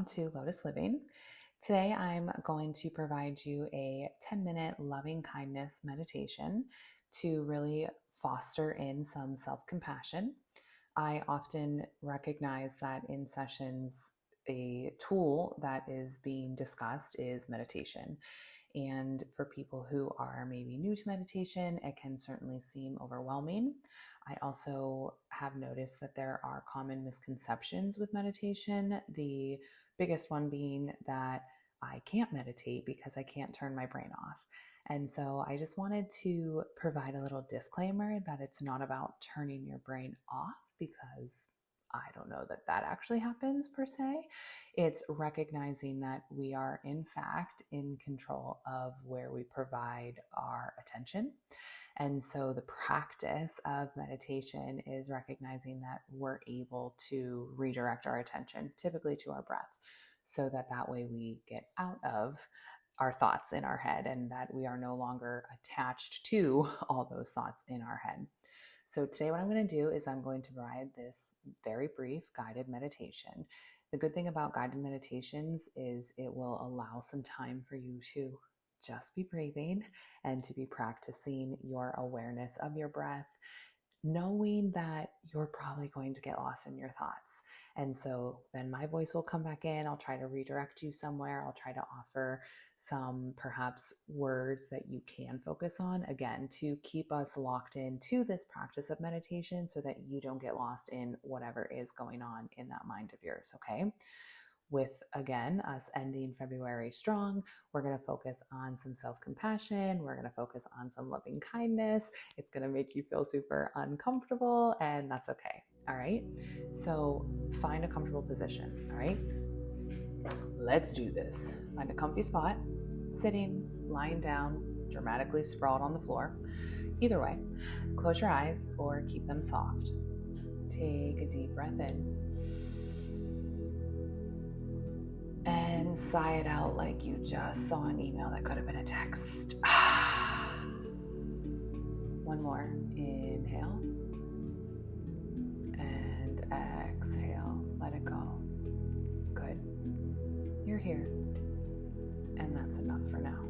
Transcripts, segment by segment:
to Lotus Living. Today I'm going to provide you a 10-minute loving kindness meditation to really foster in some self-compassion. I often recognize that in sessions, a tool that is being discussed is meditation. And for people who are maybe new to meditation, it can certainly seem overwhelming. I also have noticed that there are common misconceptions with meditation. The biggest one being that I can't meditate because I can't turn my brain off. And so I just wanted to provide a little disclaimer that it's not about turning your brain off, because I don't know that that actually happens per se. It's recognizing that we are in fact in control of where we provide our attention. And so the practice of meditation is recognizing that we're able to redirect our attention, typically to our breath, so that way we get out of our thoughts in our head and that we are no longer attached to all those thoughts in our head. So today what I'm going to do is I'm going to provide this very brief guided meditation. The good thing about guided meditations is it will allow some time for you to just be breathing and to be practicing your awareness of your breath, knowing that you're probably going to get lost in your thoughts. And so then my voice will come back in. I'll try to redirect you somewhere. I'll try to offer some perhaps words that you can focus on, again, to keep us locked into this practice of meditation so that you don't get lost in whatever is going on in that mind of yours, okay? With, again, us ending February strong, we're going to focus on some self-compassion. We're going to focus on some loving kindness. It's going to make you feel super uncomfortable, and that's okay. All right. So find a comfortable position. All right. Let's do this. Find a comfy spot, sitting, lying down, dramatically sprawled on the floor. Either way, close your eyes or keep them soft. Take a deep breath in. And sigh it out like you just saw an email that could have been a text. One more. Inhale. And exhale. Let it go. Good. You're here. And that's enough for now.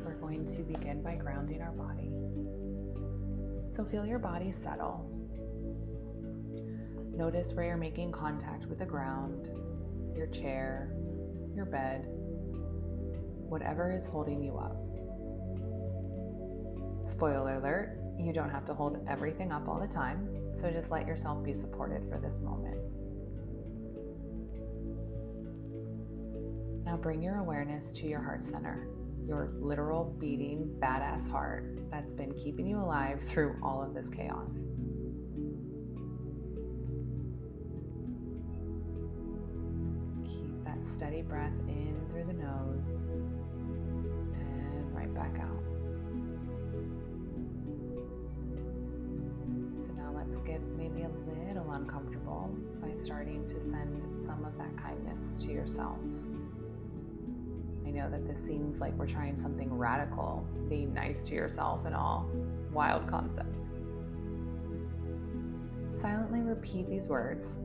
We're going to begin by grounding our body. So feel your body settle. Notice where you're making contact with the ground, your chair, your bed, whatever is holding you up. Spoiler alert, you don't have to hold everything up all the time, so just let yourself be supported for this moment. Now bring your awareness to your heart center, your literal beating badass heart that's been keeping you alive through all of this chaos. Steady breath in through the nose and right back out. So now let's get maybe a little uncomfortable by starting to send some of that kindness to yourself. I know that this seems like we're trying something radical, being nice to yourself and all. Wild concept. Silently repeat these words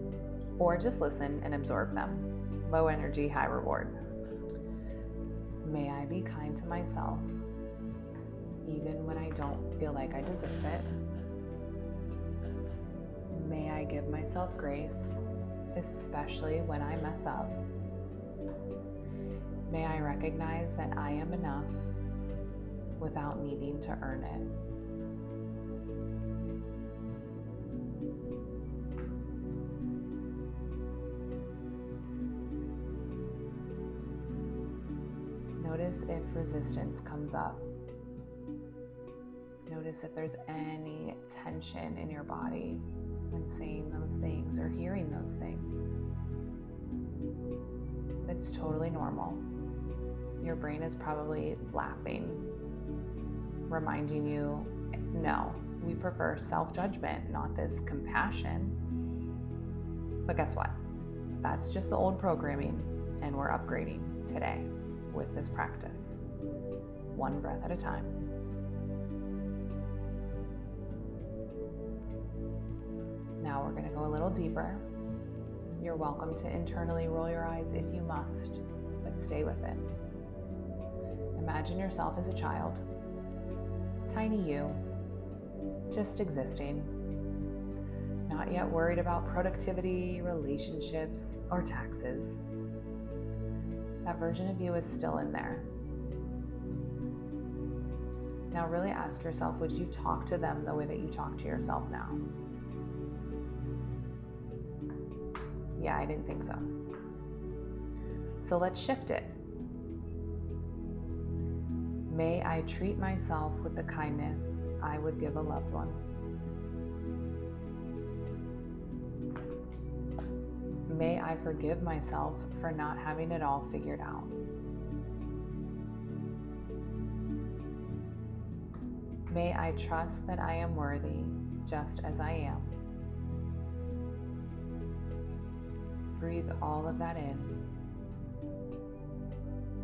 or just listen and absorb them. Low energy, high reward. May I be kind to myself, even when I don't feel like I deserve it. May I give myself grace, especially when I mess up. May I recognize that I am enough without needing to earn it. Notice if resistance comes up. Notice if there's any tension in your body when saying those things or hearing those things. It's totally normal. Your brain is probably laughing, reminding you, no, we prefer self-judgment, not this compassion. But guess what? That's just the old programming, and we're upgrading today with this practice, one breath at a time. Now we're going to go a little deeper. You're welcome to internally roll your eyes if you must, but stay with it. Imagine yourself as a child, tiny you, just existing, not yet worried about productivity, relationships, or taxes. That version of you is still in there. Now really ask yourself, would you talk to them the way that you talk to yourself now? Yeah, I didn't think so. So let's shift it. May I treat myself with the kindness I would give a loved one. May I forgive myself for not having it all figured out. May I trust that I am worthy just as I am. Breathe all of that in.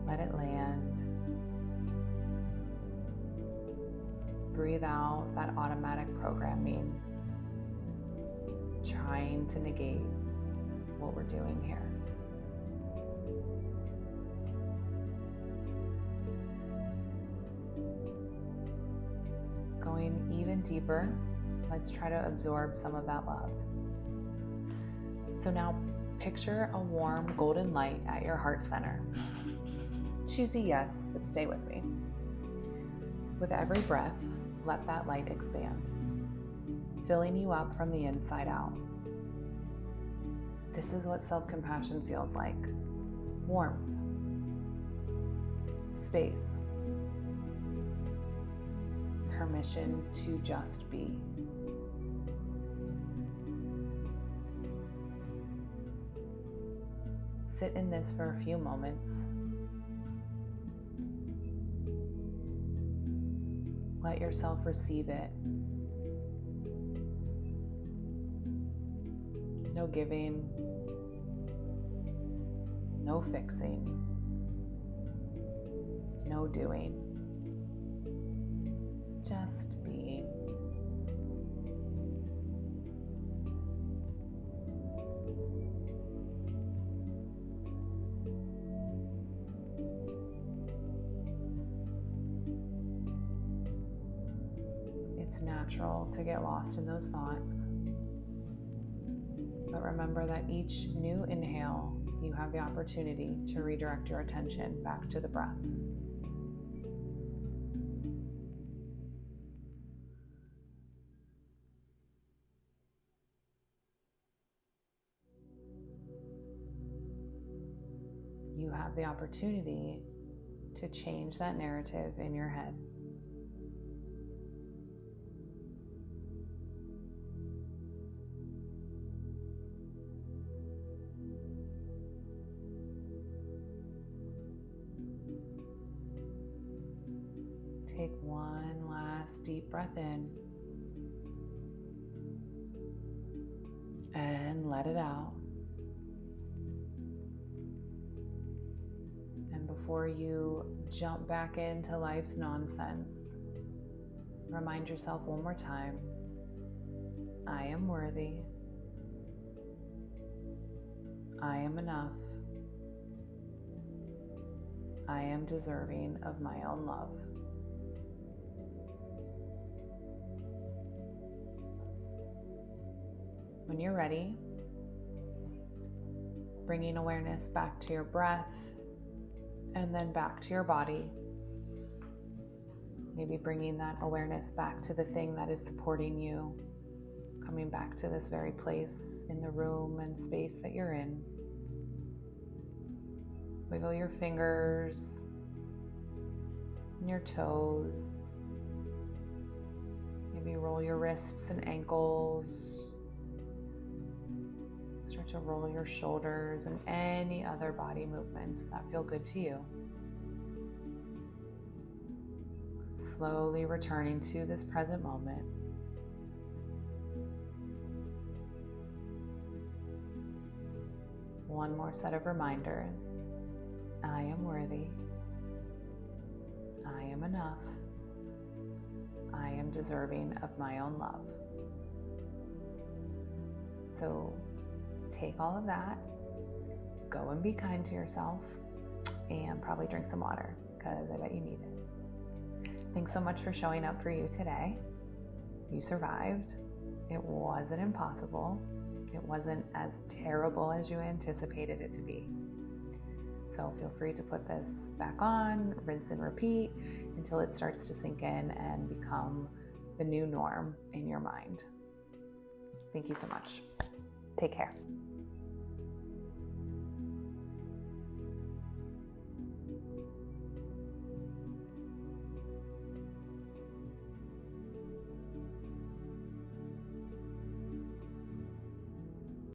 Let it land. Breathe out that automatic programming, trying to negate what we're doing here. Going even deeper, let's try to absorb some of that love. So now picture a warm golden light at your heart center. Choosy yes, but stay with me. With every breath, let that light expand, filling you up from the inside out. This is what self-compassion feels like. Warmth, space, permission to just be. Sit in this for a few moments. Let yourself receive it. No giving, no fixing, no doing, just being. It's natural to get lost in those thoughts. But remember that each new inhale, you have the opportunity to redirect your attention back to the breath. You have the opportunity to change that narrative in your head. Take one last deep breath in and let it out. And before you jump back into life's nonsense, remind yourself one more time, I am worthy. I am enough. I am deserving of my own love. When you're ready, bringing awareness back to your breath and then back to your body. Maybe bringing that awareness back to the thing that is supporting you, coming back to this very place in the room and space that you're in. Wiggle your fingers and your toes. Maybe roll your wrists and ankles. Start to roll your shoulders and any other body movements that feel good to you. Slowly returning to this present moment. One more set of reminders. I am worthy. I am enough. I am deserving of my own love. So take all of that, go and be kind to yourself, and probably drink some water because I bet you need it. Thanks so much for showing up for you today. You survived. It wasn't impossible. It wasn't as terrible as you anticipated it to be. So feel free to put this back on, rinse and repeat until it starts to sink in and become the new norm in your mind. Thank you so much. Take care.